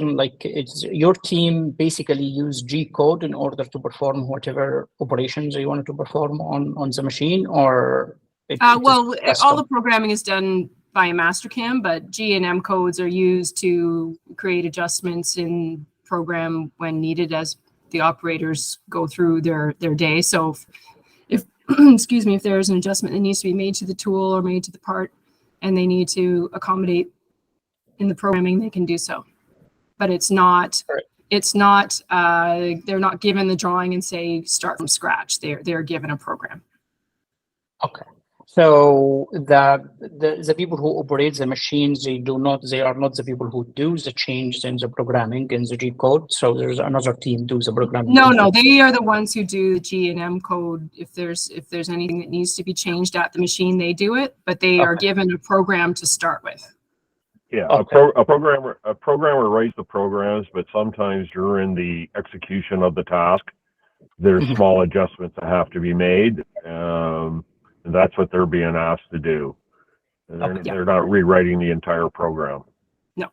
like it's your team basically use G code in order to perform whatever operations you wanted to perform on the machine, or well, all the programming is done by Mastercam, but G and M codes are used to create adjustments in program when needed as the operators go through their day. So if excuse me, if there's an adjustment that needs to be made to the tool or made to the part and they need to accommodate in the programming, they can do so. But it's not, they're not given the drawing and say start from scratch. They're given a program. Okay. So the people who operate the machines, they are not the people who do the change in the programming in the G code. So there's another team do the programming. No, they are the ones who do the G and M code. If there's anything that needs to be changed at the machine, they do it, but they are given a program to start with. Yeah, a programmer writes the programs, but sometimes during the execution of the task, there's small adjustments that have to be made. And that's what they're being asked to do. They're not rewriting the entire program. No.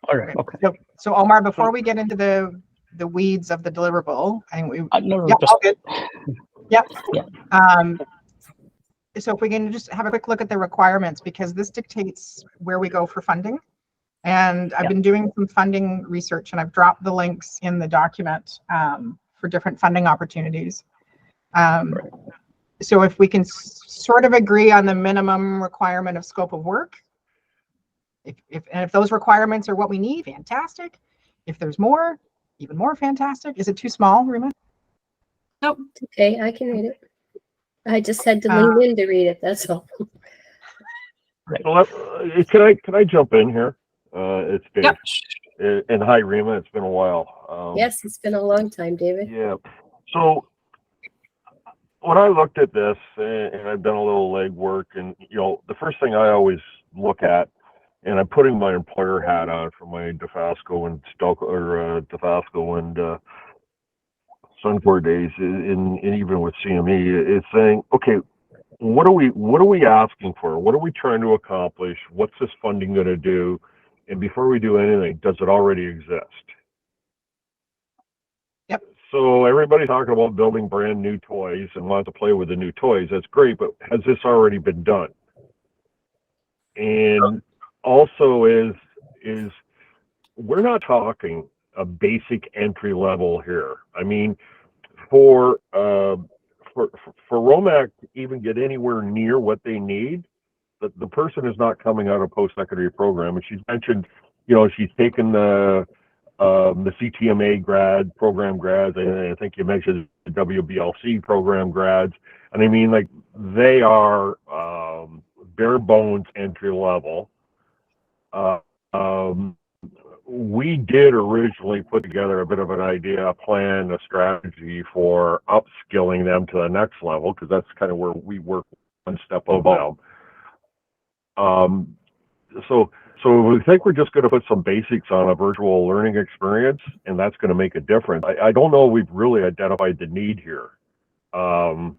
All right. Okay. So Omar, before we get into the weeds of the deliverable, I think so if we can just have a quick look at the requirements, because this dictates where we go for funding. And I've been doing some funding research, and I've dropped the links in the document for different funding opportunities. So if we can sort of agree on the minimum requirement of scope of work, if those requirements are what we need, fantastic. If there's more, even more fantastic. Is it too small, Rima? Nope. It's okay, I can read it. I just had to lean in to read it, that's all. Well, can I jump in here? It's Dave. Yep. And hi, Rima. It's been a while. Yes, it's been a long time, David. Yeah. So when I looked at this, and I've done a little legwork, and the first thing I always look at, and I'm putting my employer hat on for my Dofasco and Dofasco and Suncor days, and even with CME, it's saying, okay, what are we asking for? What are we trying to accomplish? What's this funding going to do? And before we do anything, does it already exist? Yep. So everybody's talking about building brand new toys and wants to play with the new toys. That's great, but has this already been done? And also is we're not talking a basic entry level here. I mean, for Romac to even get anywhere near what they need, the person is not coming out of post-secondary program. And she's mentioned, she's taken the CTMA program grads. I think you mentioned the WBLC program grads. And I mean, like, they are bare bones entry level. We did originally put together a bit of an idea, a plan, a strategy for upskilling them to the next level, because that's kind of where we work one step above. So we think we're just going to put some basics on a virtual learning experience, and that's going to make a difference. I don't know if we've really identified the need here, and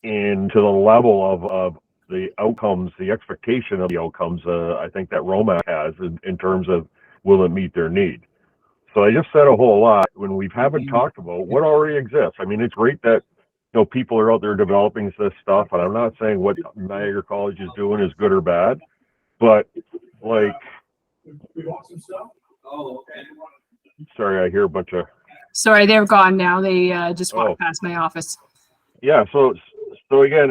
to the level of the outcomes, the expectation of the outcomes, I think that Romac has in terms of will it meet their need. So I just said a whole lot when we haven't talked about what already exists. I mean, it's great that people are out there developing this stuff, and I'm not saying what Niagara College is doing is good or bad, but like, sorry, I hear a bunch of. Sorry, they're gone now. They just walked past my office. Yeah. So again,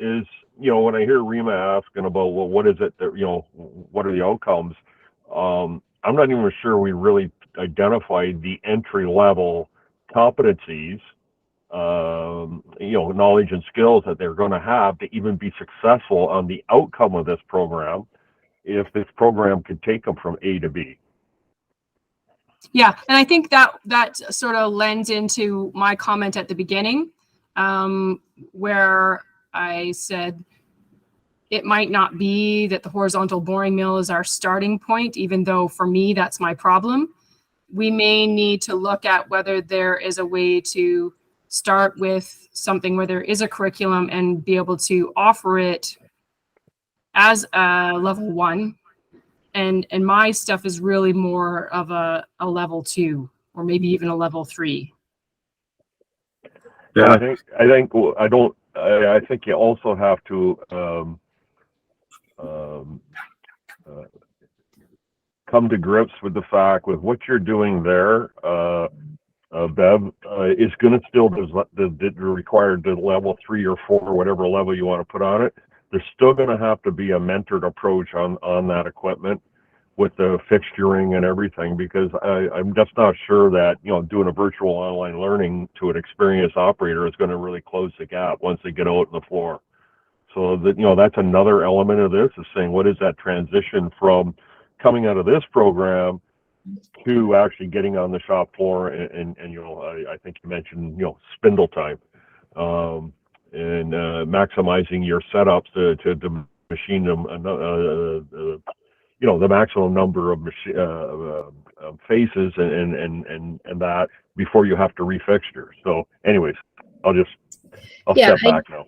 is when I hear Rima asking about, well, what is it that, what are the outcomes? I'm not even sure we really identified the entry level competencies, knowledge and skills that they're going to have to even be successful on the outcome of this program, if this program could take them from A to B. Yeah, and I think that sort of lends into my comment at the beginning, where I said it might not be that the horizontal boring mill is our starting point, even though for me that's my problem. We may need to look at whether there is a way to start with something where there is a curriculum and be able to offer it as a level 1, and my stuff is really more of a level 2 or maybe even a level 3. Yeah, I think you also have to come to grips with the fact with what you're doing there, Bev, is going to still require the level 3 or 4 or whatever level you want to put on it. There's still going to have to be a mentored approach on that equipment with the fixturing and everything, because I'm just not sure that, you know, doing a virtual online learning to an experienced operator is going to really close the gap once they get out on the floor. So that, you know, that's another element of this, is saying what is that transition from coming out of this program to actually getting on the shop floor and you know, I think you mentioned, you know, spindle time, and maximizing your setups to machine them, you know, the maximum number of faces and that before you have to refixture. So anyways, I'll step back now.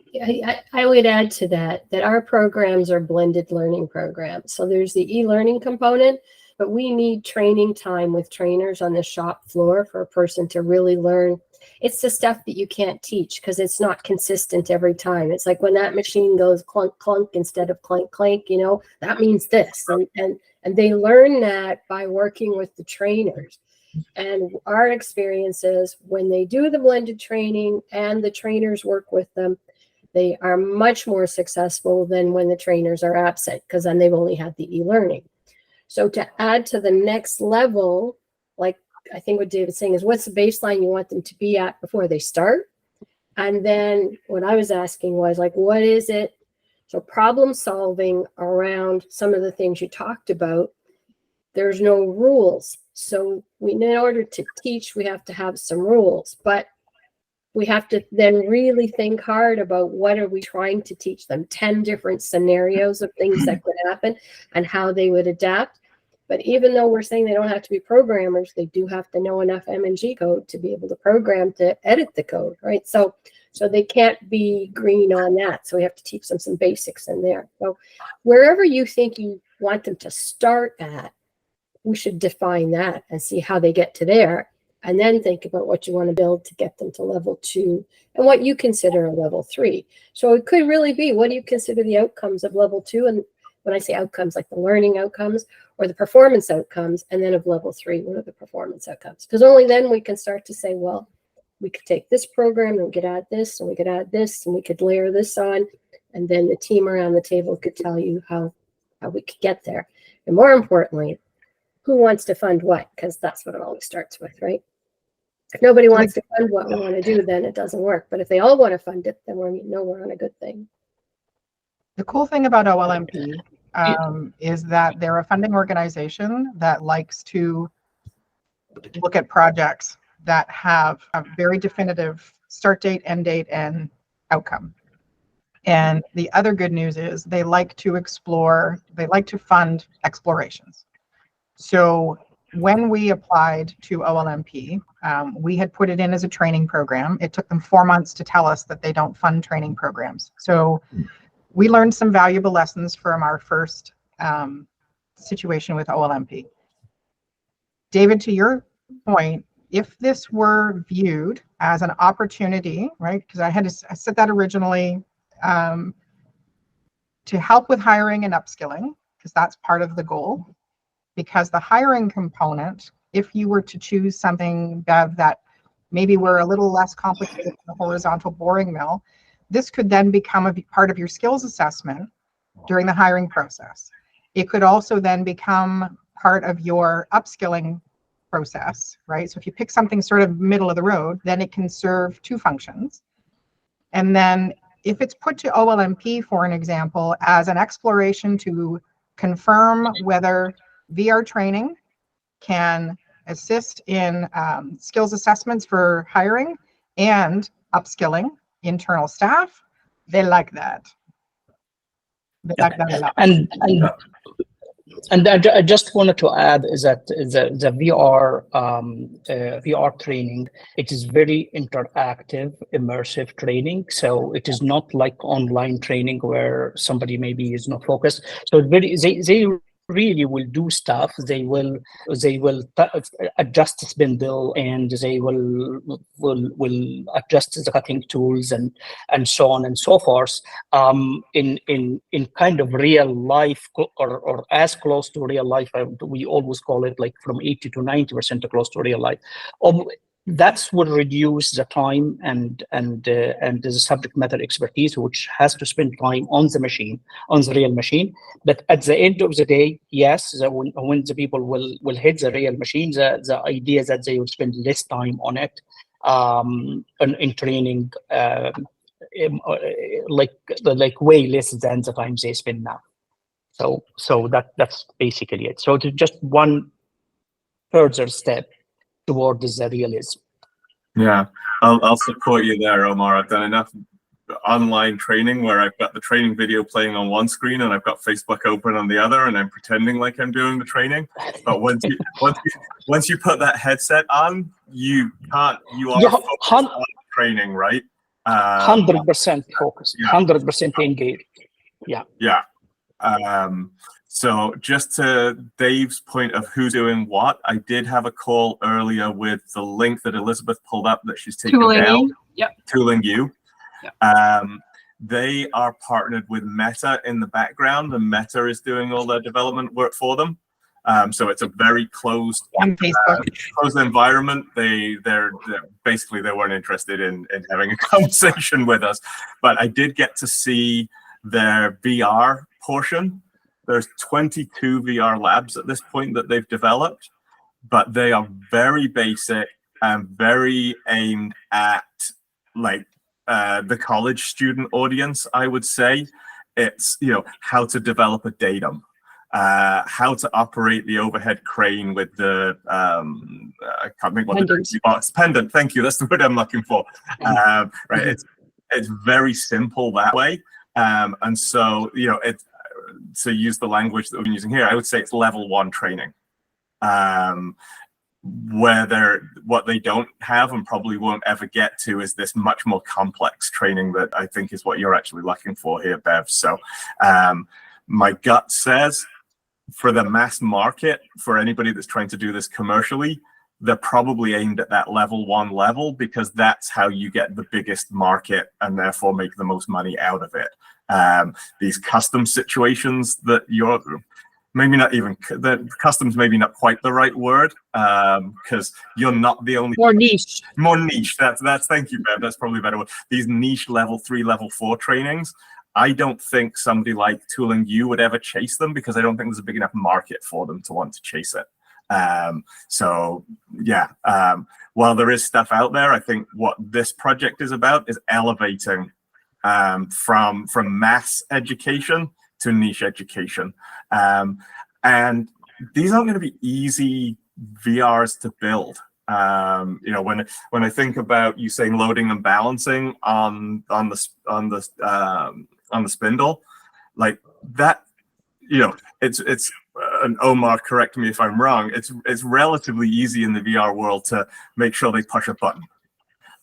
I would add to that our programs are blended learning programs. So there's the e-learning component, but we need training time with trainers on the shop floor for a person to really learn. It's the stuff that you can't teach because it's not consistent every time. It's like when that machine goes clunk, clunk instead of clank, clank, you know, that means this. And they learn that by working with the trainers. And our experience is when they do the blended training and the trainers work with them, they are much more successful than when the trainers are absent, because then they've only had the e-learning. So to add to the next level, like I think what David's saying is, what's the baseline you want them to be at before they start? And then what I was asking was like, what is it? So problem solving around some of the things you talked about, there's no rules. So in order to teach, we have to have some rules, but we have to then really think hard about what are we trying to teach them, 10 different scenarios of things that could happen and how they would adapt. But even though we're saying they don't have to be programmers, they do have to know enough M&G code to be able to program to edit the code, right? So they can't be green on that. So we have to teach them some basics in there. So wherever you think you want them to start at, we should define that and see how they get to there, and then think about what you want to build to get them to level 2 and what you consider a level 3. So it could really be, what do you consider the outcomes of level 2? And when I say outcomes, like the learning outcomes or the performance outcomes, and then of level 3, what are the performance outcomes? Because only then we can start to say, well, we could take this program and we could add this and we could add this and we could layer this on, and then the team around the table could tell you how we could get there. And more importantly, who wants to fund what? Because that's what it always starts with, right? If nobody wants to fund what we want to do, then it doesn't work. But if they all want to fund it, then we're on a good thing. The cool thing about OLMP is that they're a funding organization that likes to look at projects that have a very definitive start date, end date, and outcome. And the other good news is they like to fund explorations. So when we applied to OLMP, we had put it in as a training program. It took them 4 months to tell us that they don't fund training programs. So we learned some valuable lessons from our first situation with OLMP. David, to your point, if this were viewed as an opportunity, right, because I said that originally, to help with hiring and upskilling, because that's part of the goal. Because the hiring component, if you were to choose something, Bev, that maybe were a little less complicated than the horizontal boring mill, this could then become a part of your skills assessment during the hiring process. It could also then become part of your upskilling process, right? So if you pick something sort of middle of the road, then it can serve 2 functions. And then if it's put to OLMP, for an example, as an exploration to confirm whether VR training can assist in skills assessments for hiring and upskilling internal staff, they like that. They like that a lot. And I just wanted to add is that the VR training, it is very interactive, immersive training. So it is not like online training where somebody maybe is not focused. So it's very, they really will do stuff. They will adjust the spindle, and they will adjust the cutting tools and so on and so forth. In kind of real life, or as close to real life, we always call it like from 80 to 90% close to real life. That's will reduce the time and the subject matter expertise, which has to spend time on the machine, on the real machine. But at the end of the day, yes, when the people will hit the real machine, the idea that they will spend less time on it, in training, like way less than the time they spend now. So that's basically it. So to just one further step towards the realism. Yeah, I'll support you there, Omar. I've done enough online training where I've got the training video playing on one screen and I've got Facebook open on the other, and I'm pretending like I'm doing the training. But once you put that headset on, you can't. You are focused on training, right? 100% focused, 100% engaged. Yeah. Yeah. So just to Dave's point of who's doing what, I did have a call earlier with the link that Elizabeth pulled up that she's taken down. Yep. Tooling You. Yep. They are partnered with Meta in the background, and Meta is doing all their development work for them. So it's a very closed environment. They're basically, they weren't interested in having a conversation with us, but I did get to see their VR portion. There's 22 VR labs at this point that they've developed, but they are very basic and very aimed at like the college student audience, I would say. It's, how to develop a datum, how to operate the overhead crane with the, I can't think what the box pendant. Thank you. That's the word I'm looking for. Right. It's very simple that way. And so, to use the language that we've been using here, I would say it's level 1 training. What they don't have and probably won't ever get to is this much more complex training that I think is what you're actually looking for here, Bev. So my gut says for the mass market, for anybody that's trying to do this commercially, they're probably aimed at that level 1 level, because that's how you get the biggest market and therefore make the most money out of it. These custom situations that you're maybe not even, the customs maybe not quite the right word, because you're not the only more niche. That's thank you, Bev. That's probably a better word. These niche level 3, level 4 trainings, I don't think somebody like Tooling You would ever chase them, because I don't think there's a big enough market for them to want to chase it. While there is stuff out there, I think what this project is about is elevating from mass education to niche education. And these aren't going to be easy VRs to build. When I think about you saying loading and balancing on the spindle, like that, it's and Omar, correct me if I'm wrong, it's relatively easy in the VR world to make sure they push a button,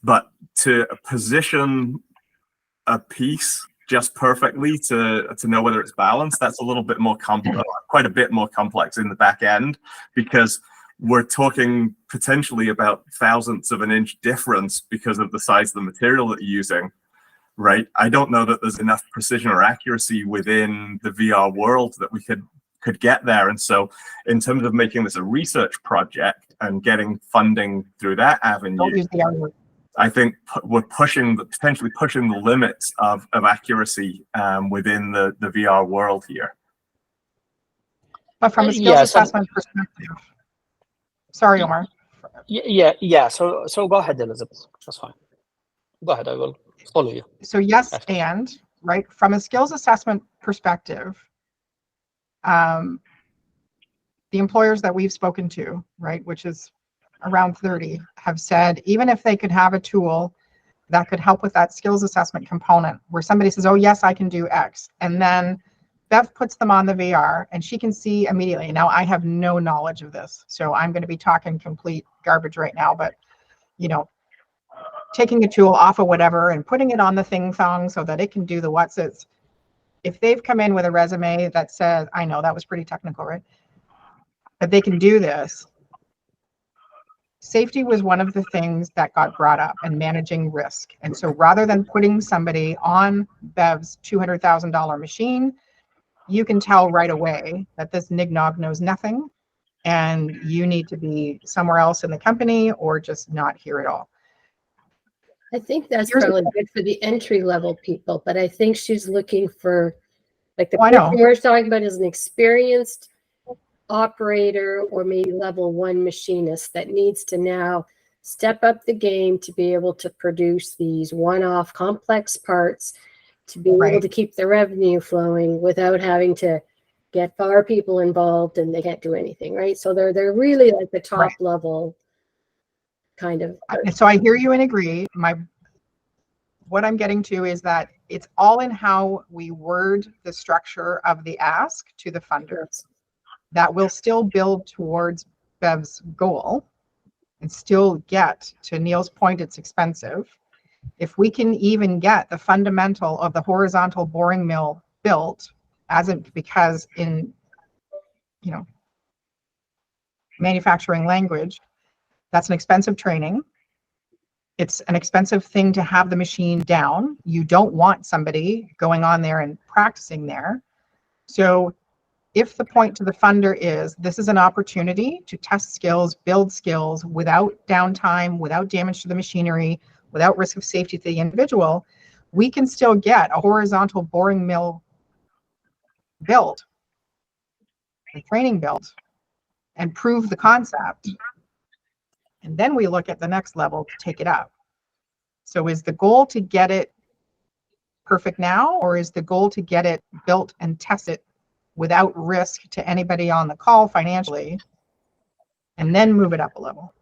but to position a piece just perfectly to know whether it's balanced, that's a little bit more quite a bit more complex in the back end, because we're talking potentially about thousandths of an inch difference because of the size of the material that you're using, right? I don't know that there's enough precision or accuracy within the VR world that we could get there. And so in terms of making this a research project and getting funding through that avenue, I think we're potentially pushing the limits of accuracy within the VR world here. But from a skills assessment perspective, sorry, Omar. Yeah. So go ahead, Elizabeth. That's fine. Go ahead. I will follow you. So yes, and right from a skills assessment perspective, the employers that we've spoken to, right, which is around 30, have said even if they could have a tool that could help with that skills assessment component, where somebody says, oh yes, I can do X, and then Bev puts them on the VR and she can see immediately. Now I have no knowledge of this, so I'm going to be talking complete garbage right now, but taking a tool off of whatever and putting it on the thing thong so that it can do the what's its, if they've come in with a resume that says, I know that was pretty technical, right? But they can do this. Safety was one of the things that got brought up, and managing risk. And so rather than putting somebody on Bev's $200,000 machine, you can tell right away that this nignog knows nothing, and you need to be somewhere else in the company or just not here at all. I think that's probably good for the entry level people, but I think she's looking for, like, the person we're talking about is an experienced operator or maybe level 1 machinist that needs to now step up the game to be able to produce these one-off complex parts, to be able to keep the revenue flowing without having to get FAR people involved and they can't do anything, right? So they're really like the top level kind of. So I hear you and agree. What I'm getting to is that it's all in how we word the structure of the ask to the funders. That will still build towards Bev's goal and still get, to Neil's point, it's expensive. If we can even get the fundamental of the horizontal boring mill built, because in, manufacturing language, that's an expensive training. It's an expensive thing to have the machine down. You don't want somebody going on there and practicing there. So if the point to the funder is, this is an opportunity to test skills, build skills without downtime, without damage to the machinery, without risk of safety to the individual, we can still get a horizontal boring mill built, a training built, and prove the concept. And then we look at the next level to take it up. So is the goal to get it perfect now, or is the goal to get it built and test it without risk to anybody on the call financially, and then move it up a level?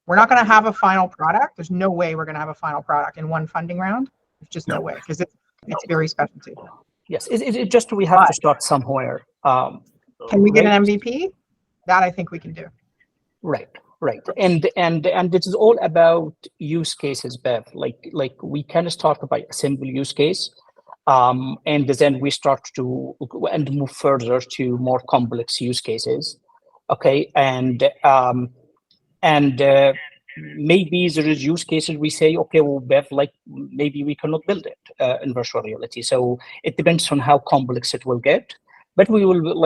We're not going to have a final product. There's no way we're going to have a final product in one funding round. There's just no way, because it's very specialty. Yes, it just, we have to start somewhere. Can we get an MVP? That I think we can do. Right. And it is all about use cases, Bev. Like we can start by a simple use case, and then we start to and move further to more complex use cases. Okay, and maybe there is use cases we say, okay, well, Bev, like maybe we cannot build it in virtual reality. So it depends on how complex it will get. But we will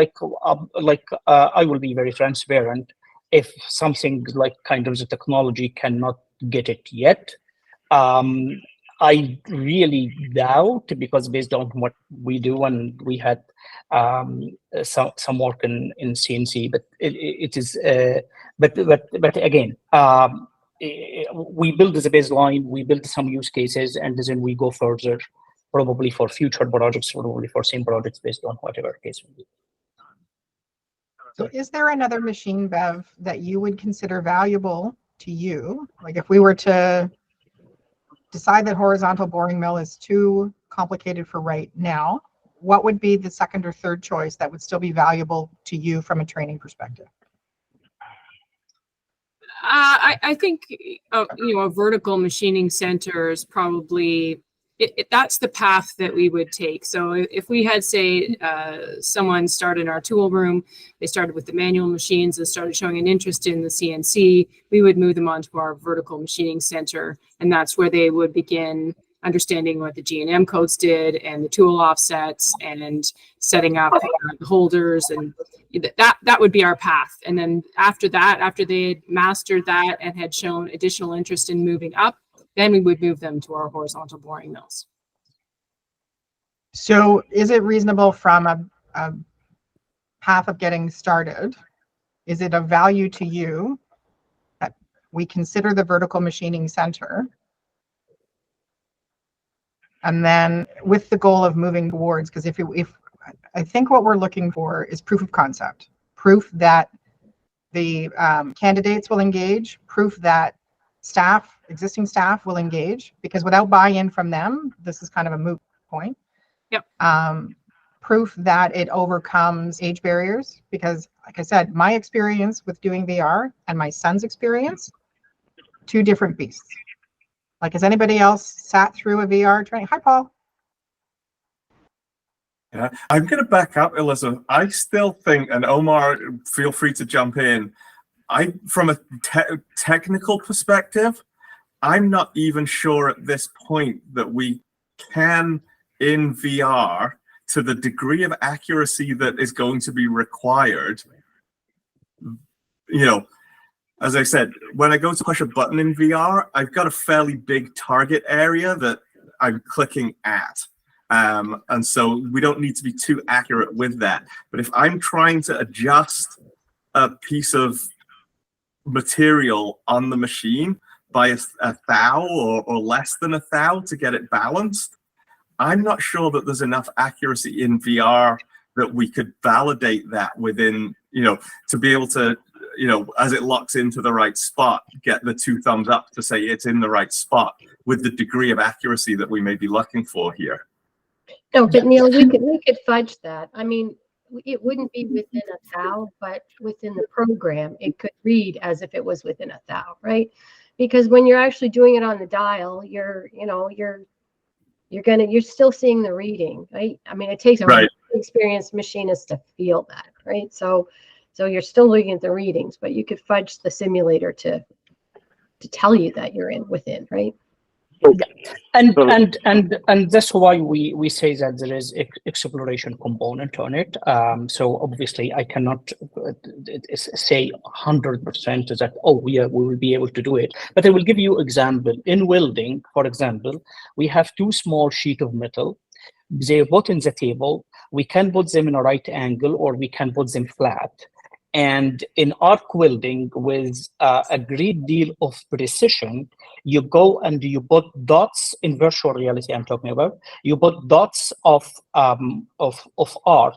I will be very transparent. If something like kind of the technology cannot get it yet, I really doubt, because based on what we do, and we had some work in CNC, but it is but again, we build as a baseline, we build some use cases, and then we go further, probably for future projects, probably for same projects, based on whatever case will be. So is there another machine, Bev, that you would consider valuable to you? Like if we were to decide that horizontal boring mill is too complicated for right now, what would be the second or third choice that would still be valuable to you from a training perspective? I think a vertical machining center is probably that's the path that we would take. So if we had, say, someone start in our tool room, they started with the manual machines and started showing an interest in the CNC, we would move them onto our vertical machining center, and that's where they would begin understanding what the G&M codes did and the tool offsets and setting up the holders, and that would be our path. And then after that, after they had mastered that and had shown additional interest in moving up, then we would move them to our horizontal boring mills. So is it reasonable from a path of getting started, is it of value to you that we consider the vertical machining center, and then with the goal of moving towards, because if I think what we're looking for is proof of concept, proof that the candidates will engage, proof that existing staff will engage, because without buy-in from them, this is kind of a moot point. Yep. Proof that it overcomes age barriers, because like I said, my experience with doing VR and my son's experience, two different beasts. Like, has anybody else sat through a VR training? Hi, Paul. Yeah, I'm going to back up, Elizabeth. I still think, and Omar, feel free to jump in. From a technical perspective, I'm not even sure at this point that we can, in VR, to the degree of accuracy that is going to be required. You know, as I said, when I go to push a button in VR, I've got a fairly big target area that I'm clicking at. And so we don't need to be too accurate with that. But if I'm trying to adjust a piece of material on the machine by a thou or less than a thou to get it balanced, I'm not sure that there's enough accuracy in VR that we could validate that within, you know, to be able to, you know, as it locks into the right spot, get the 2 thumbs up to say it's in the right spot with the degree of accuracy that we may be looking for here. No, but Neil, we could fudge that. I mean, it wouldn't be within a thou, but within the program, it could read as if it was within a thou, right? Because when you're actually doing it on the dial, you're still seeing the reading, right? I mean, it takes a really experienced machinist to feel that, right? So you're still looking at the readings, but you could fudge the simulator to tell you that you're within, right? And that's why we say that there is exploration component on it. So obviously I cannot say 100% that we will be able to do it, but I will give you example. In welding, for example, we have 2 small sheets of metal. They're put in the table. We can put them in a right angle or we can put them flat. And in arc welding, with a great deal of precision, you go and you put dots in virtual reality. I'm talking about. You put dots of arc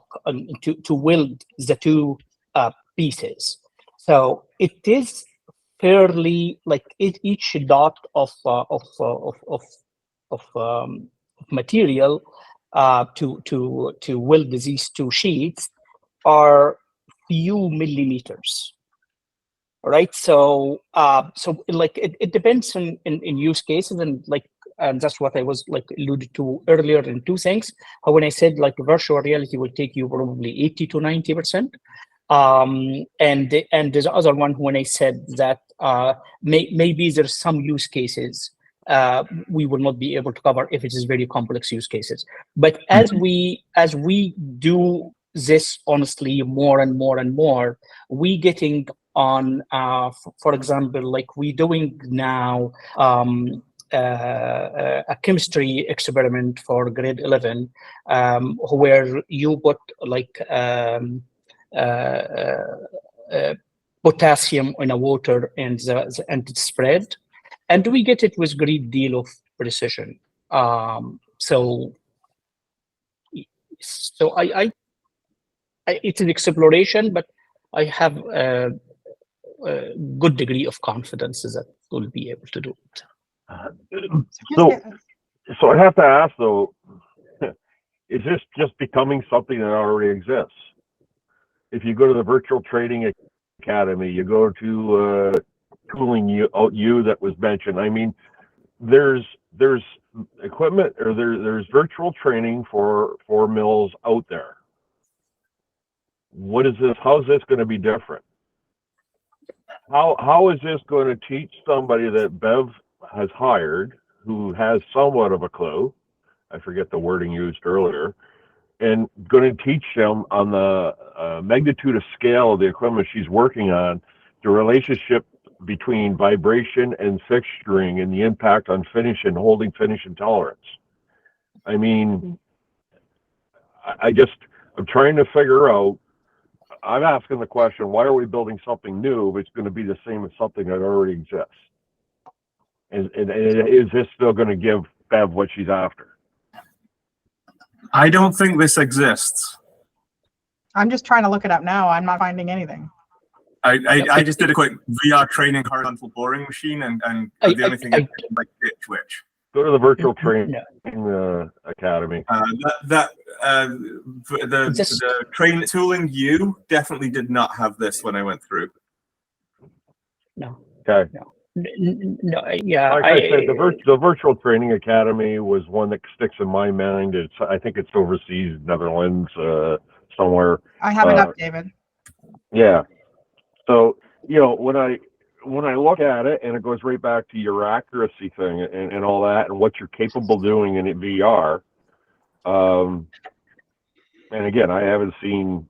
to weld the 2 pieces. So it is fairly like each dot of material to weld these 2 sheets are few millimeters, right? So like it depends in use cases, and that's what I was like alluded to earlier in 2 things. When I said like virtual reality will take you probably 80 to 90%, and there's the other one when I said that maybe there's some use cases we will not be able to cover if it is very complex use cases. But as we do this honestly more and more and more, we getting on for example, like we doing now a chemistry experiment for grade 11 where you put like potassium in a water and it spread, and we get it with great deal of precision. So I it's an exploration, but I have a good degree of confidence that we'll be able to do it. So I have to ask though, is this just becoming something that already exists? If you go to the Virtual Training Academy, you go to Tooling U that was mentioned. I mean, there's equipment, or there's virtual training for mills out there. What is this? How is this going to be different? How is this going to teach somebody that Bev has hired, who has somewhat of a clue? I forget the wording used earlier, and going to teach them on the magnitude of scale of the equipment she's working on, the relationship between vibration and fixturing and the impact on finish and holding finish and tolerance. I mean, I'm trying to figure out, I'm asking the question, why are we building something new if it's going to be the same as something that already exists? And is this still going to give Bev what she's after? I don't think this exists. I'm just trying to look it up now. I'm not finding anything. I just did a quick VR training horizontal boring machine, and the only thing I like Twitch. Go to the Virtual Training Academy. The train Tooling U definitely did not have this when I went through. No. Okay. No, yeah, Like I said, the virtual training academy was one that sticks in my mind. I think it's overseas, Netherlands, somewhere. I have it up, David. Yeah. So, when I look at it, and it goes right back to your accuracy thing and all that, and what you're capable of doing in VR. And again, I haven't seen,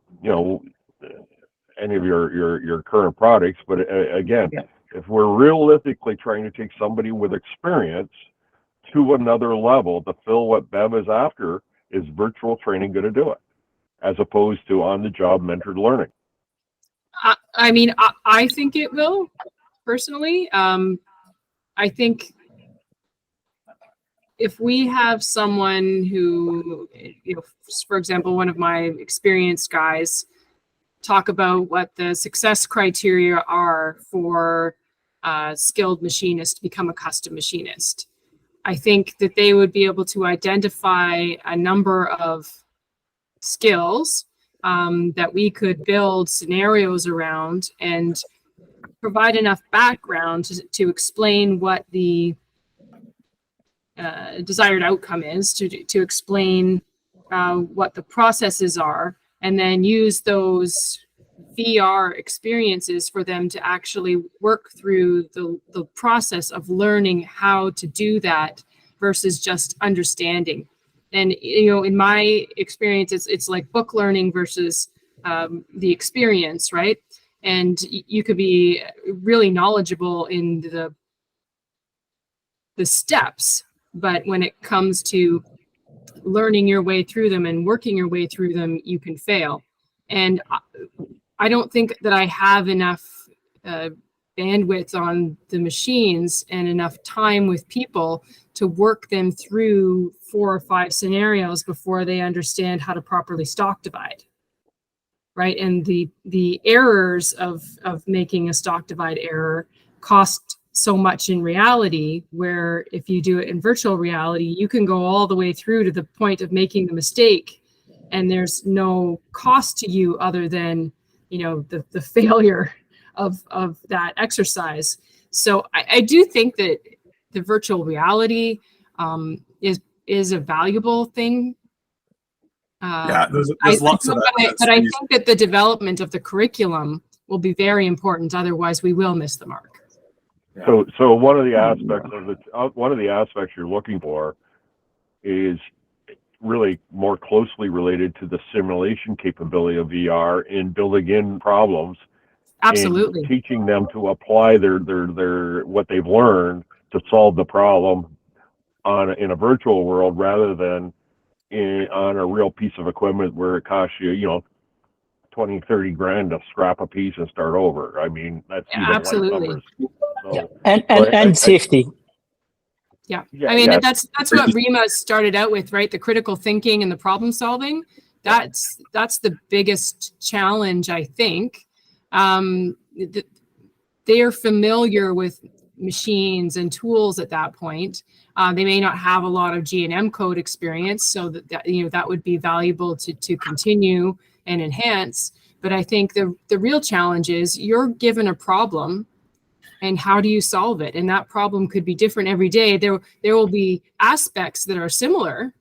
any of your current products, but again, Yeah. if we're realistically trying to take somebody with experience to another level to fill what Bev is after, is virtual training going to do it, as opposed to on-the-job mentored learning? I mean, I think it will, personally. I think if we have someone who, for example, one of my experienced guys talk about what the success criteria are for a skilled machinist to become a custom machinist, I think that they would be able to identify a number of skills that we could build scenarios around and provide enough background to explain what the desired outcome is, to explain what the processes are, and then use those VR experiences for them to actually work through the process of learning how to do that versus just understanding. And, in my experience, it's like book learning versus the experience, right? And you could be really knowledgeable in the steps, but when it comes to learning your way through them and working your way through them, you can fail. And I don't think that I have enough bandwidth on the machines and enough time with people to work them through 4 or 5 scenarios before they understand how to properly stock divide. Right. And the errors of making a stock divide error cost so much in reality, where if you do it in virtual reality, you can go all the way through to the point of making the mistake, and there's no cost to you other than, the failure of that exercise. So I do think that the virtual reality is a valuable thing. Yeah, there's lots of that. But I think that the development of the curriculum will be very important. Otherwise, we will miss the mark. Yeah. So one of the aspects you're looking for is really more closely related to the simulation capability of VR in building in problems. Absolutely. And teaching them to apply their what they've learned to solve the problem in a virtual world, rather than on a real piece of equipment where it costs you, 20, 30 grand to scrap a piece and start over. I mean, that's absolutely. numbers. Yeah. And safety. Yeah. I mean, that's what REMA started out with, right? The critical thinking and the problem solving. That's the biggest challenge, I think. They are familiar with machines and tools at that point. They may not have a lot of G&M code experience, so that would be valuable to continue and enhance. But I think the real challenge is you're given a problem, and how do you solve it? And that problem could be different every day. There will be aspects that are similar.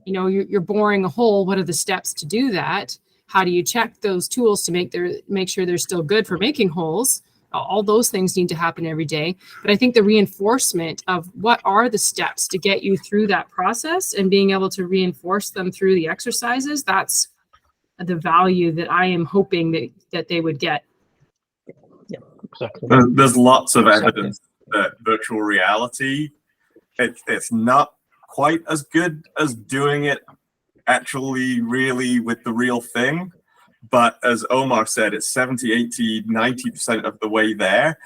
You're boring a hole. What are the steps to do that? How do you check those tools to make sure they're still good for making holes? All those things need to happen every day. But I think the reinforcement of what are the steps to get you through that process and being able to reinforce them through the exercises, that's the value that I am hoping that they would get. Yeah, exactly. There's lots of evidence that virtual reality, it's not quite as good as doing it actually really with the real thing. But as Omar said, it's 70, 80, 90% of the way there.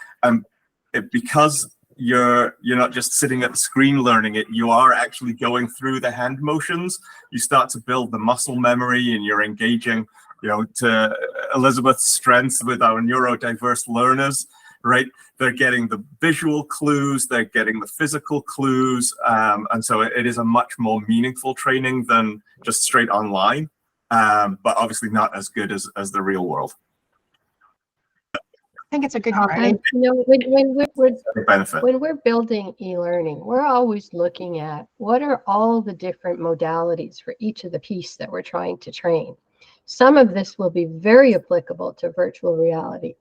Because you're not just sitting at the screen learning it, you are actually going through the hand motions. You start to build the muscle memory, and you're engaging, to Elizabeth's strengths with our neurodiverse learners, right? They're getting the visual clues, they're getting the physical clues. And so it is a much more meaningful training than just straight online. But obviously not as good as the real world. think it's a good And, point. you know, benefit. when we're building e-learning, we're always looking at what are all the different modalities for each of the piece that we're trying to train. Some of this will be very applicable to virtual reality,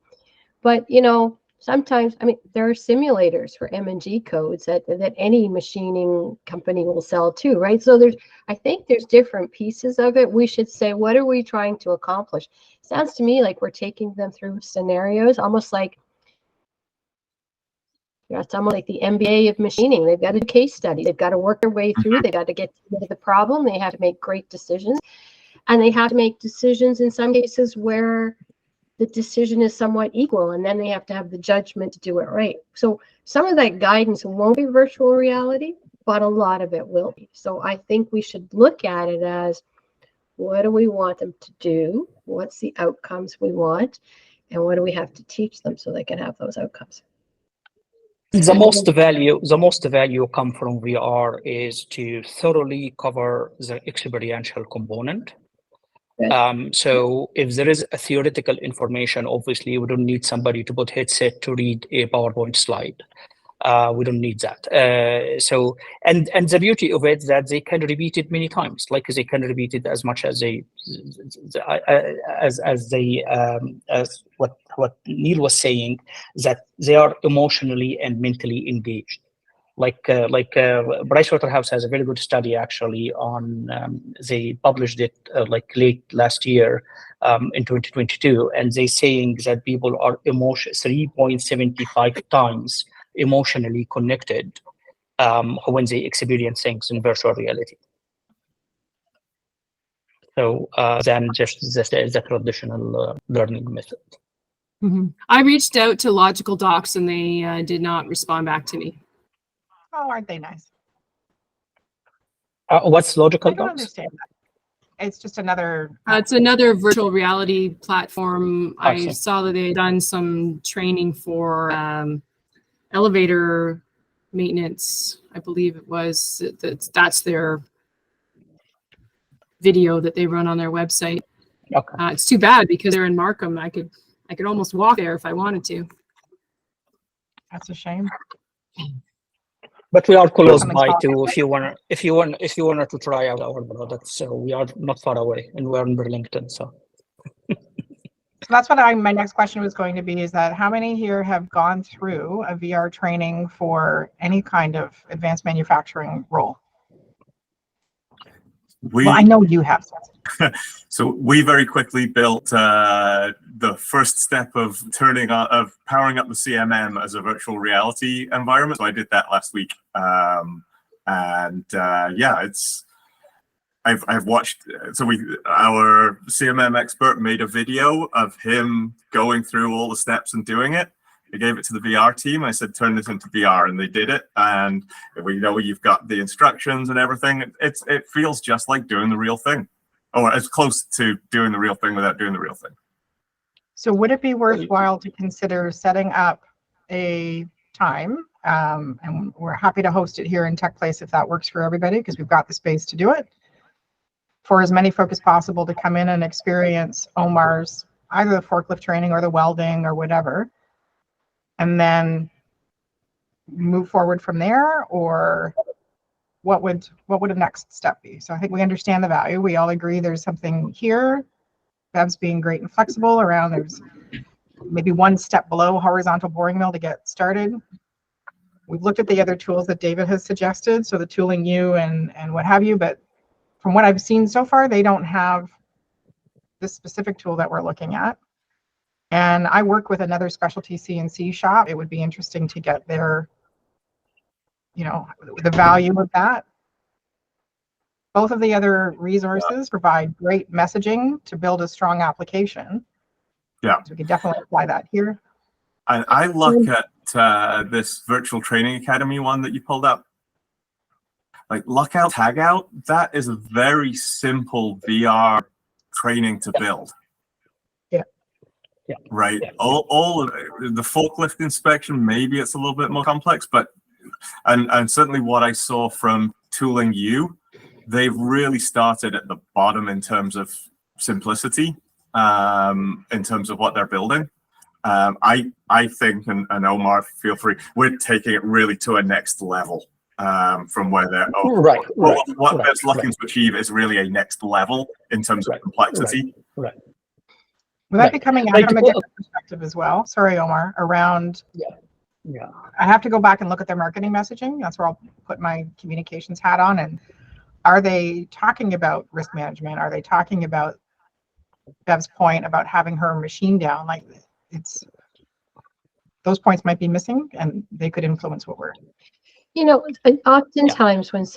but you know, sometimes, I mean, there are simulators for M&G codes that any machining company will sell too, right? So I think there's different pieces of it. We should say, what are we trying to accomplish? Sounds to me like we're taking them through scenarios, almost like, you know, it's almost like the MBA of machining. They've got to do case studies. They've got to work their way through. They got to get to the problem. They have to make great decisions, and they have to make decisions in some cases where the decision is somewhat equal, and then they have to have the judgment to do it right. So some of that guidance won't be virtual reality, but a lot of it will be. So I think we should look at it as, what do we want them to do? What's the outcomes we want? And what do we have to teach them so they can have those outcomes? The most value come from VR is to thoroughly cover the experiential component. So if there is a theoretical information, obviously we don't need somebody to put headset to read a PowerPoint slide. We don't need that. So and the beauty of it is that they can repeat it many times. Like they can repeat it as much as as what Neil was saying, that they are emotionally and mentally engaged. Like Pricewaterhouse has a very good study actually on, they published it like late last year in 2022, and they saying that people are 3.75 times emotionally connected when they experience things in virtual reality. So than just the traditional learning method. Mm-hmm. I reached out to Logical Docs and they did not respond back to me. Oh, aren't they nice? What's Logical I don't Docs? understand that. It's just another. It's another virtual reality platform. I I see. saw that they had done some training for elevator maintenance. I believe it was. That's their video that they run on their website. Okay. It's too bad because they're in Markham. I could almost walk there if I wanted to. That's a shame. But we are close Something's by wrong. too. If you wanted to try out our products, so we are not far away, and we're in Burlington. So that's what my next question was going to be, is that how many here have gone through a VR training for any kind of advanced manufacturing role? Well, I know you have. So we very quickly built the first step of powering up the CMM as a virtual reality environment. So I did that last week, yeah, I've watched. So our CMM expert made a video of him going through all the steps and doing it. I gave it to the VR team. I said, turn this into VR, and they did it. And we know you've got the instructions and everything. It feels just like doing the real thing, or as close to doing the real thing without doing the real thing. So would it be worthwhile to consider setting up a time, and we're happy to host it here in Tech Place if that works for everybody, because we've got the space to do it, for as many folk as possible to come in and experience Omar's either the forklift training or the welding or whatever, and then move forward from there? Or what would a next step be? So I think we understand the value. We all agree there's something here. Bev's being great and flexible around. There's maybe one step below horizontal boring mill to get started. We've looked at the other tools that David has suggested, so the Tooling U and what have you, but from what I've seen so far, they don't have this specific tool that we're looking at. And I work with another specialty CNC shop. It would be interesting to get their, the value of that. Both of the other resources provide great messaging to build a strong application. Yeah. So we could definitely apply that here. I look at this virtual training academy one that you pulled up. Like Lockout Tagout, that is a very simple VR training to build. Yeah. Right. Yeah. All of the forklift inspection, maybe it's a little bit more complex, but and certainly what I saw from Tooling U, they've really started at the bottom in terms of simplicity, in terms of what they're building. I think, and Omar, feel free, we're taking it really to a next level from where they're. What Bev's looking to achieve is really a next level in terms of complexity. Right. Will that be coming out from a different perspective as well? Sorry, Omar, around. Yeah. I have to go back and look at their marketing messaging. That's where I'll put my communications hat on. And are they talking about risk management? Are they talking about Bev's point about having her machine down? Like, it's those points might be missing, and they could influence what we're. Oftentimes when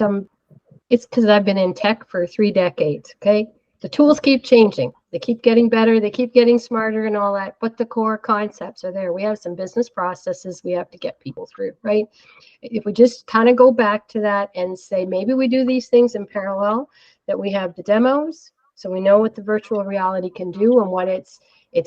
it's because I've been in tech for 3 decades. Okay, the tools keep changing. They keep getting better. They keep getting smarter and all that. But the core concepts are there. We have some business processes we have to get people through, right? If we just kind of go back to that and say, maybe we do these things in parallel, that we have the demos, so we know what the virtual reality can do and what its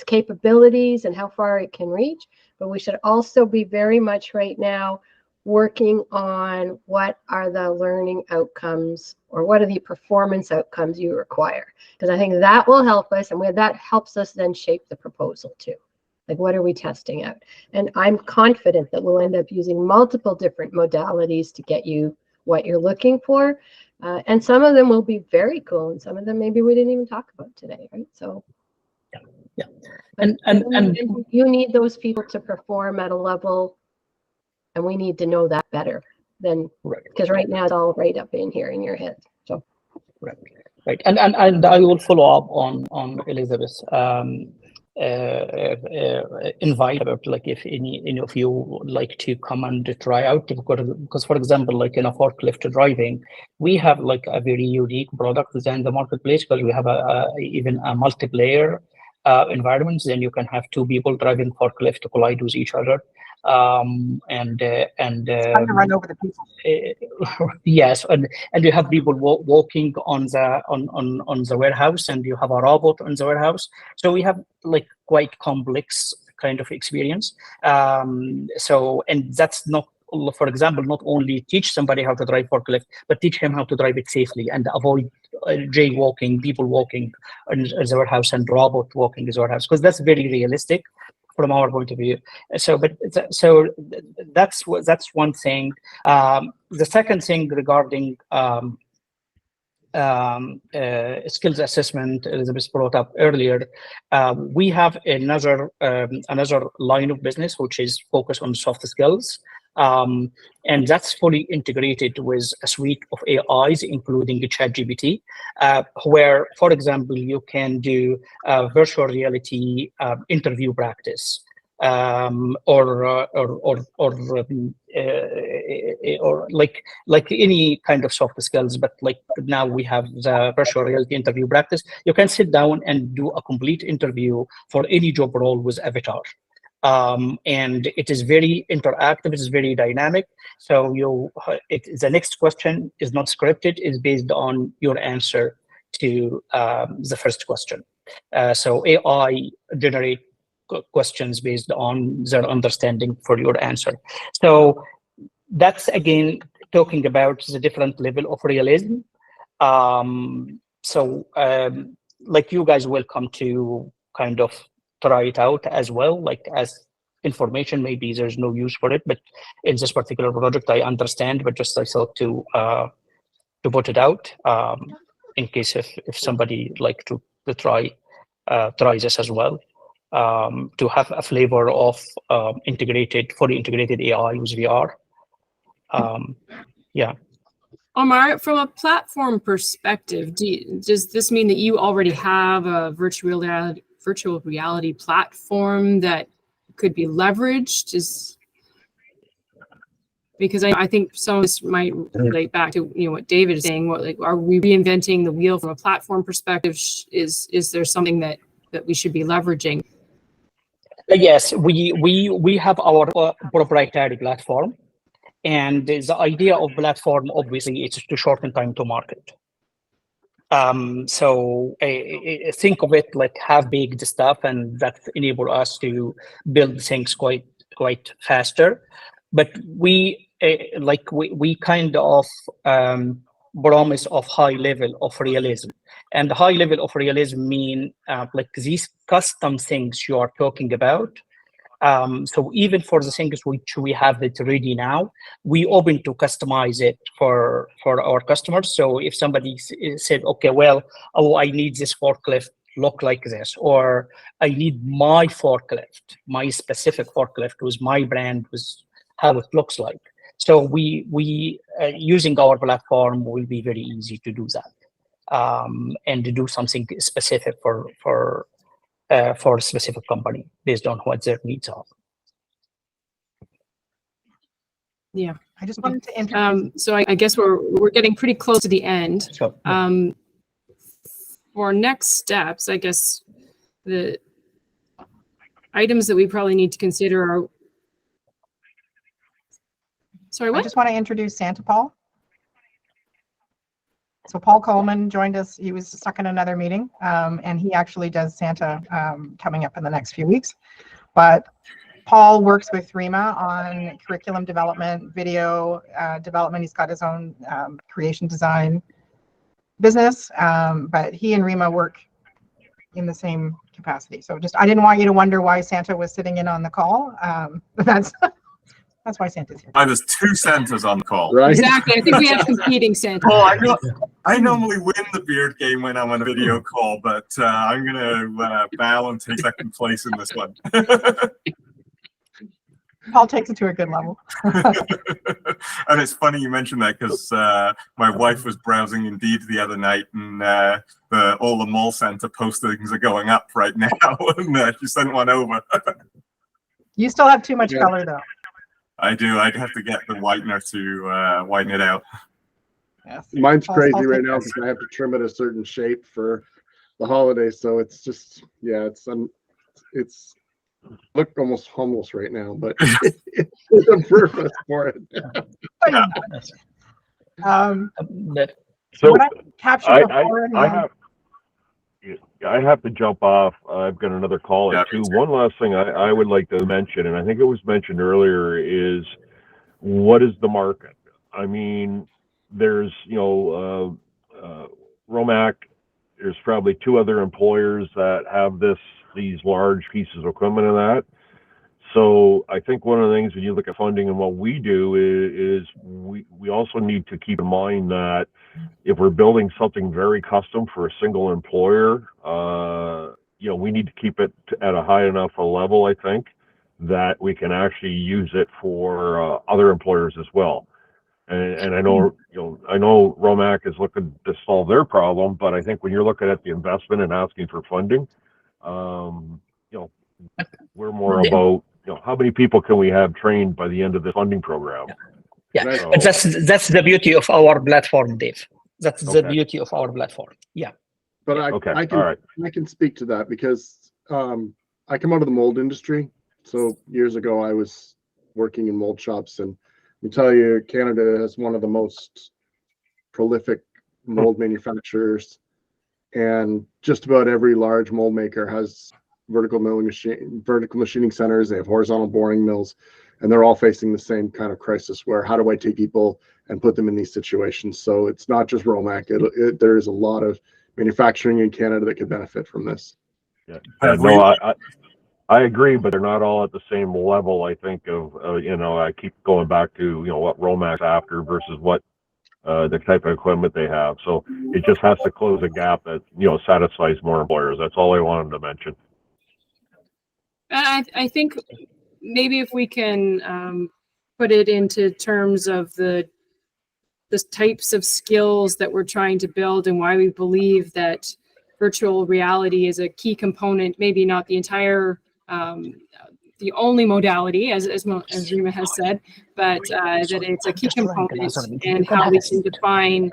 capabilities and how far it can reach. But we should also be very much right now working on what are the learning outcomes or what are the performance outcomes you require, because I think that will help us, and that helps us then shape the proposal too. Like, what are we testing out? And I'm confident that we'll end up using multiple different modalities to get you what you're looking for, and some of them will be very cool, and some of them maybe we didn't even talk about today, right? So yeah. And you need those people to perform at a level, and we need to know that better than, because right now it's all right up in here in your head. So right. And I will follow up on Elizabeth. Invite about, like, if any of you would like to come and try out, because for example, like in a forklift driving, we have like a very unique product within the marketplace, because we have even a multiplayer environments. Then you can have 2 people driving forklift to collide with each other, and to run over the people. yes, and you have people walking on the warehouse, and you have a robot on the warehouse. So we have like quite complex kind of experience. So, and that's not, for example, not only teach somebody how to drive forklift, but teach him how to drive it safely and avoid jaywalking, people walking in the warehouse and robot walking in the warehouse, because that's very realistic from our point of view. So that's one thing. The second thing regarding skills assessment, Elizabeth brought up earlier, we have another line of business which is focused on soft skills. And that's fully integrated with a suite of AIs, including ChatGPT, where, for example, you can do virtual reality interview practice, or like any kind of soft skills. But like now we have the virtual reality interview practice. You can sit down and do a complete interview for any job role with Avatar. And it is very interactive, it is very dynamic. So the next question is not scripted, it's based on your answer to the first question. So AI generate questions based on their understanding for your answer. So that's, again, talking about the different level of realism. Like, you guys will come to kind of try it out as well, like as information. Maybe there's no use for it, but in this particular project, I understand, but just I thought to put it out in case if somebody like to try this as well, to have a flavor of fully integrated AI with VR. Yeah. Omar, from a platform perspective, does this mean that you already have a virtual reality platform that could be leveraged? Because I think some of this might relate back to what David is saying. Are we reinventing the wheel from a platform perspective? Is there something that we should be leveraging? Yes, we have our proprietary platform, and the idea of platform, obviously, is to shorten time to market. So think of it like half-baked stuff, and that enable us to build things quite faster. But we kind of promise of high level of realism, and the high level of realism mean like these custom things you are talking about. So even for the things which we have it ready now, we open to customize it for our customers. So if somebody said, okay, well, oh, I need this forklift look like this, or I need my forklift, my specific forklift with my brand, with how it looks like. So we using our platform will be very easy to do that, and to do something specific for a specific company based on what their needs are. Yeah. I just wanted to introduce. So I guess we're getting pretty close to the end. So For next steps, I guess the items that we probably need to consider are. Sorry, I what? just want to introduce Santa Paul. So Paul Coleman joined us. He was stuck in another meeting, and he actually does Santa coming up in the next few weeks. But Paul works with REMA on curriculum development, video development. He's got his own creation design business, but he and REMA work in the same capacity. So just, I didn't want you to wonder why Santa was sitting in on the call. But that's why Santa's here. There's two Santas on the call. Right. Exactly. I think we have competing Santa. Oh, I normally win the beard game when I'm on a video call, but I'm going to bow and take second place in this one. Paul takes it to a good level. And it's funny you mentioned that because my wife was browsing Indeed the other night, and all the mall center postings are going up right now, and she sent one over. You still have too much color though. I do. I'd have to get the whitener to whiten it out. Yes. Mine's I'll crazy take right now this. because I have to trim it a certain shape for the holidays. So it's just, yeah, it's look almost homeless right now, but it's a purpose for it. but So What I captured before and I have to jump off. I've got another call at 2. One last thing I would like to mention, and I think it was mentioned earlier, is what is the market? I mean, there's, Romac, there's probably 2 other employers that have these large pieces of equipment and that. So I think one of the things when you look at funding and what we do is we also need to keep in mind that if we're building something very custom for a single employer, we need to keep it at a high enough a level, I think, that we can actually use it for other employers as well. And I know, Romac is looking to solve their problem, but I think when you're looking at the investment and asking for funding, we're more about, how many people can we have trained by the end of the funding program? yeah, Right. but that's the beauty of our platform, Dave. That's the Okay. beauty of our platform. Yeah. But Okay, I can all right. I can speak to that because I come out of the mold industry. So years ago, I was working in mold shops, and let me tell you, Canada has one of the most prolific mold manufacturers, and just about every large mold maker has vertical machining centers. They have horizontal boring mills, and they're all facing the same kind of crisis where how do I take people and put them in these situations? So it's not just Romac. There is a lot of manufacturing in Canada that could benefit from this. Yeah. No, I agree, but they're not all at the same level. I think of, I keep going back to, what Romac's after versus what the type of equipment they have. So it just has to close a gap that, satisfies more employers. That's all I wanted to mention. And I think maybe if we can put it into terms of the types of skills that we're trying to build and why we believe that virtual reality is a key component, maybe not the entire, the only modality, as Rima has said, but that it's a key component and how we can define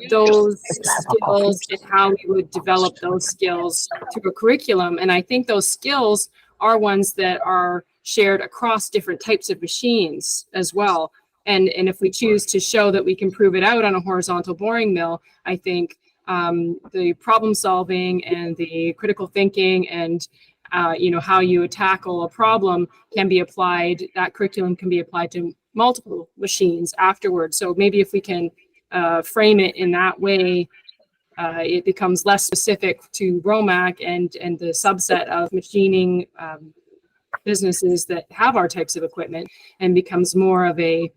those skills and how we would develop those skills through a curriculum. And I think those skills are ones that are shared across different types of machines as well. And if we choose to show that we can prove it out on a horizontal boring mill, I think the problem solving and the critical thinking and how you tackle a problem can be applied, that curriculum can be applied to multiple machines afterwards. So maybe if we can frame it in that way, it becomes less specific to Romac and the subset of machining businesses that have our types of equipment, and becomes more of a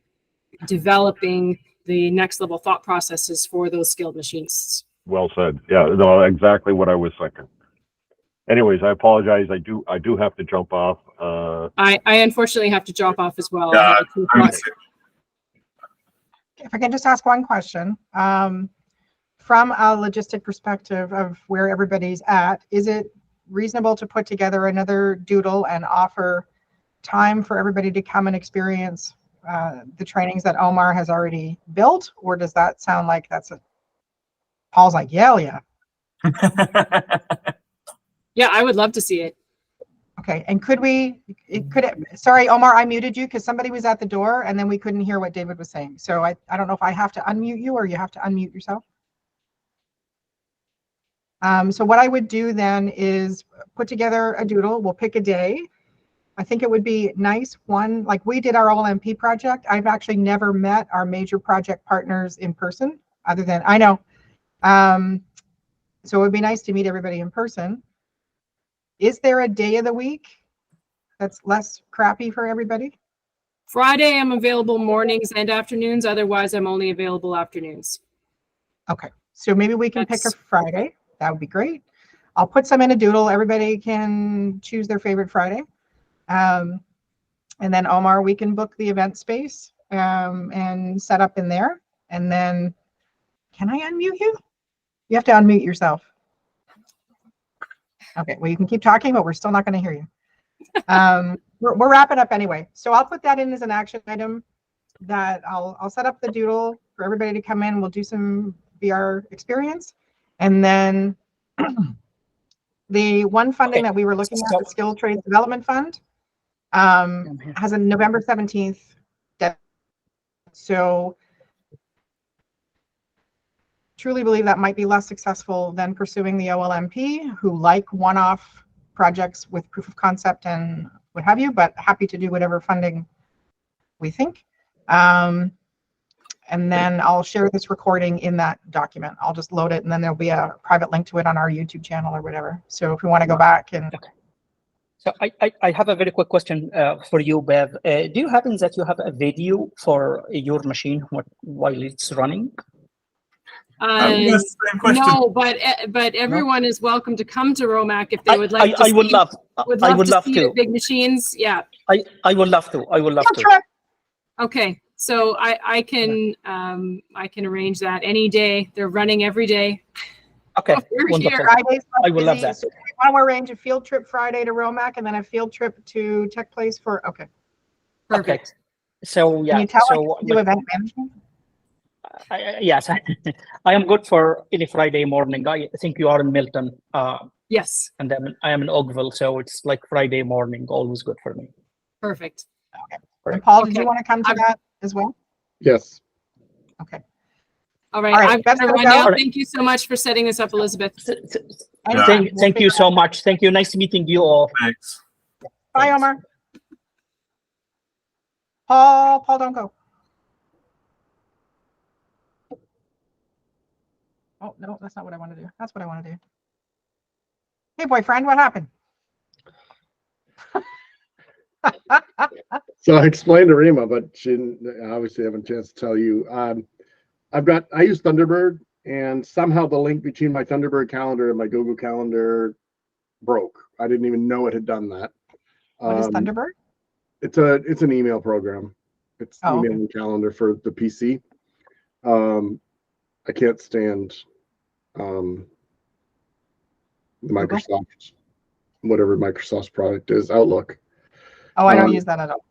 developing the next level thought processes for those skilled machinists. Well said. Yeah, no, exactly what I was thinking. Anyways, I apologize. I do have to jump off. I unfortunately have to drop off as well. I Yeah, have a 2 o'clock. If I can just ask one question, from a logistic perspective of where everybody's at, is it reasonable to put together another doodle and offer time for everybody to come and experience the trainings that Omar has already built? Or does that sound like Paul's like, yeah. Yeah, I would love to see it. Okay, and sorry, Omar, I muted you because somebody was at the door and then we couldn't hear what David was saying. So I don't know if I have to unmute you or you have to unmute yourself. So what I would do then is put together a doodle. We'll pick a day. I think it would be nice like we did our OLMP project. I've actually never met our major project partners in person other than, I know. So it would be nice to meet everybody in person. Is there a day of the week that's less crappy for everybody? Friday, I'm available mornings and afternoons. Otherwise, I'm only available afternoons. Okay, so maybe we can pick a Friday. That would be great. I'll put some in a doodle. Everybody can choose their favorite Friday. And then Omar, we can book the event space and set up in there. And then, can I unmute you? You have to unmute yourself. Okay, well, you can keep talking, but we're still not going to hear you. We're wrapping up anyway. So I'll put that in as an action item that I'll set up the doodle for everybody to come in. We'll do some VR experience. And then the one funding that we were looking at, the Skill Trades Development Fund, has a November 17th deadline. So truly believe that might be less successful than pursuing the OLMP, who like one-off projects with proof of concept and what have you, but happy to do whatever funding we think. And then I'll share this recording in that document. I'll just load it and then there'll be a private link to it on our YouTube channel or whatever. So if we want to go back and... Okay. So I have a very quick question for you, Bev. Do you happen that you have a video for your machine while it's running? Yes, same question. No, but everyone is welcome to come to Romac if they would like to. I would love see to. the big machines. Yeah. I would love to. I would love to. Okay, so I can arrange that any day. They're running every day. Okay, wonderful. I would love that. So we want to arrange a field trip Friday to Romac and then a field trip to Tech Place for, okay. Perfect. Okay. So yeah. Can you tell so us to do event management? Yes, I am good for any Friday morning. I think you are in Milton. Yes. And then I am in Oakville, so it's like Friday morning, always good for me. Perfect. Okay. And Paul, did you want to come to that as well? Yes. Okay. All right. All right, I'm going to run now. All right. Thank you so much for setting this up, Elizabeth. Thank you so much. Thank you. Nice meeting you all. Thanks. Bye, Omar. Paul, don't go. Oh, no, that's not what I want to do. That's what I want to do. Hey, boyfriend, what happened? So I explained to Rima, but she didn't obviously have a chance to tell you. I use Thunderbird, and somehow the link between my Thunderbird calendar and my Google Calendar broke. I didn't even know it had done that. What is Thunderbird? It's an email program. It's emailing calendar for the PC. I can't stand Microsoft, whatever Microsoft's product is, Outlook. Oh, I don't use that at all.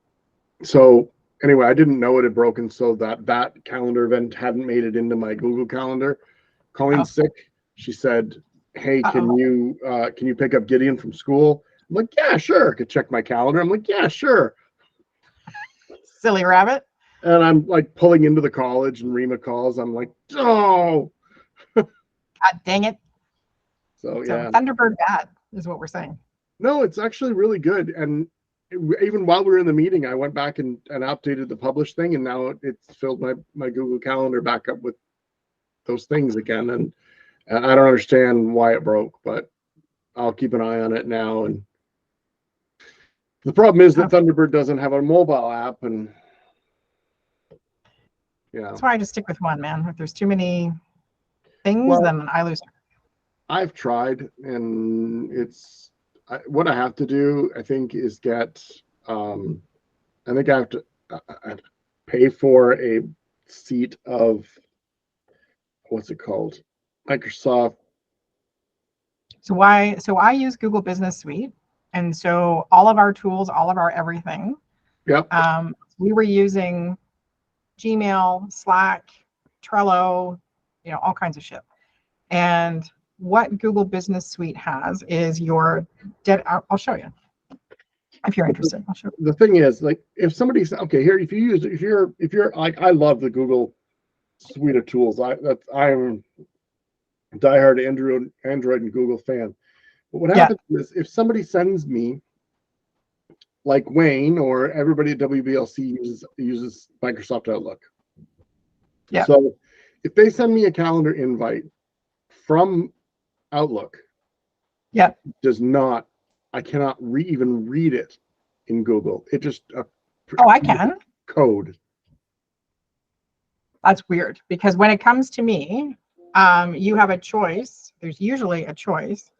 So anyway, I didn't know it had broken, so that calendar event hadn't made it into my Google Calendar. Colleen's sick. She said, "Hey, can you pick up Gideon from school?" I'm like, "Yeah, sure." I could check my calendar. I'm like, "Yeah, sure." Silly rabbit. And I'm like pulling into the college, and Rima calls. I'm like, "Oh." God dang it. So yeah, Thunderbird bad is what we're saying. No, it's actually really good. And even while we were in the meeting, I went back and updated the publish thing, and now it's filled my Google Calendar back up with those things again. And I don't understand why it broke, but I'll keep an eye on it now. And The problem is that Thunderbird doesn't have a mobile app, and yeah, That's why I just stick with one, man. If there's too many things, Well- then I lose. I've tried, and what I have to do, I think, is get, I think I have to pay for a seat of, what's it called? Microsoft. So I use Google Business Suite. And so all of our tools, all of our everything, Yep. we were using Gmail, Slack, Trello, all kinds of shit. And what Google Business Suite has is I'll show you. If you're interested, I'll show you. The thing is, like, if somebody's okay here, if you're like, I love the Google suite of tools. I'm a diehard Android and Google fan. But what happens is, if somebody sends me, like Wayne or everybody at WBLC uses Microsoft Outlook. Yeah. So if they send me a calendar invite from Outlook, I cannot even read it in Google. It just I can. Code. That's weird, because when it comes to me, you have a choice. There's usually a choice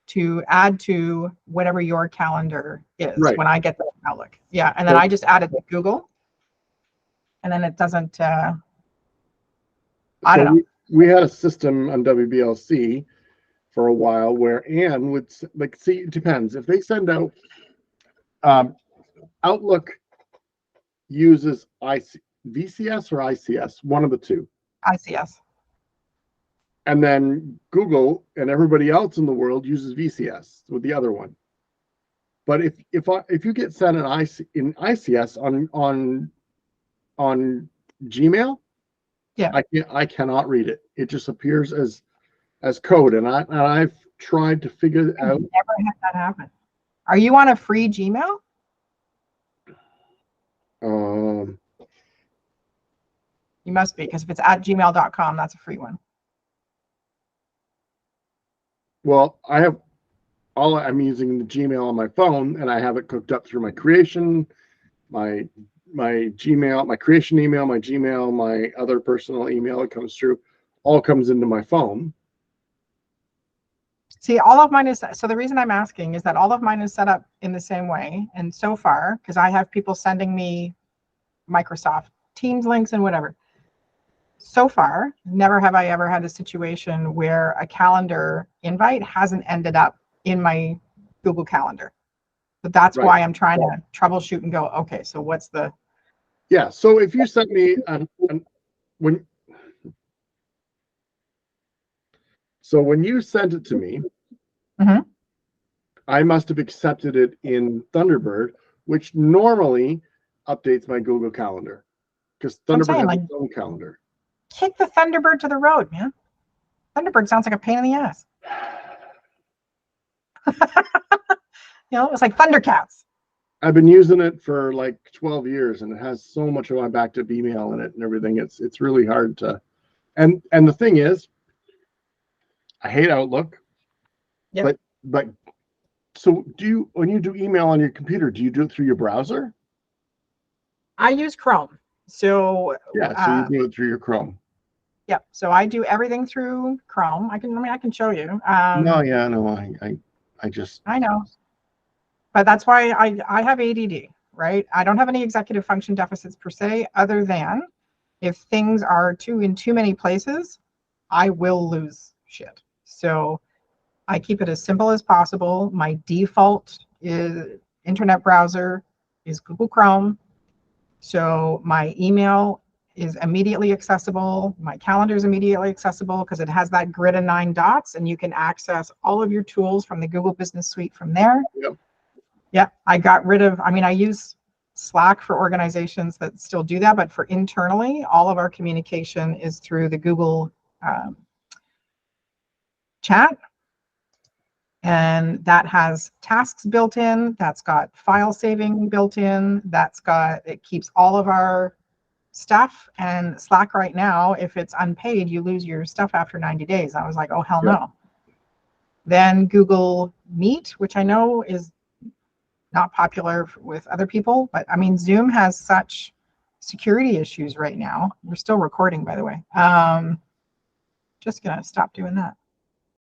to add to whatever your calendar is. Right. When I get the Outlook. Yeah. And then I just add it to Google. And then it doesn't, I don't know. We had a system on WBLC for a while where Anne would, like, see, it depends. If they send out, Outlook uses VCS or ICS, one of the two. ICS. And then Google and everybody else in the world uses VCS with the other one. But if you get sent in ICS on Gmail, I cannot read it. It just appears as code, and I've tried to figure it out. I've never had that happen. Are you on a free Gmail? You must be, because if it's at gmail.com, that's a free one. Well, I'm using the Gmail on my phone, and I have it cooked up through my creation, my Gmail, my creation email, my Gmail, my other personal email. It comes through, all comes into my phone. See, all of mine is, so the reason I'm asking is that all of mine is set up in the same way. And so far, because I have people sending me Microsoft Teams links and whatever. So far, never have I ever had a situation where a calendar invite hasn't ended up in my Google Calendar. But that's why I'm trying to troubleshoot and go, okay, so what's the... Yeah, so if you sent me when you sent it to me, I must have accepted it in Thunderbird, which normally updates my Google Calendar, because Thunderbird has its own calendar. Kick the Thunderbird to the road, man. Thunderbird sounds like a pain in the ass. It's like Thundercats. I've been using it for like 12 years, and it has so much of my backup email in it and everything. It's really hard to, and the thing is, I hate Outlook. Yeah. But so when you do email on your computer, do you do it through your browser? I use Chrome. So you do it through your Chrome. Yeah, so I do everything through Chrome. I can show you. I know. But that's why I have ADD, right? I don't have any executive function deficits per se, other than if things are in too many places, I will lose shit. So I keep it as simple as possible. My default internet browser is Google Chrome. So my email is immediately accessible. My calendar is immediately accessible because it has that grid of 9 dots, and you can access all of your tools from the Google Business Suite from there. Yep. Yeah, I got rid of, I use Slack for organizations that still do that, but for internally, all of our communication is through the Google chat. And that has tasks built in, that's got file saving built in, it keeps all of our stuff. And Slack right now, if it's unpaid, you lose your stuff after 90 days. I was like, oh, hell no. Then Google Meet, which I know is not popular with other people, but I mean, Zoom has such security issues right now. We're still recording, by the way. Just gonna stop doing that.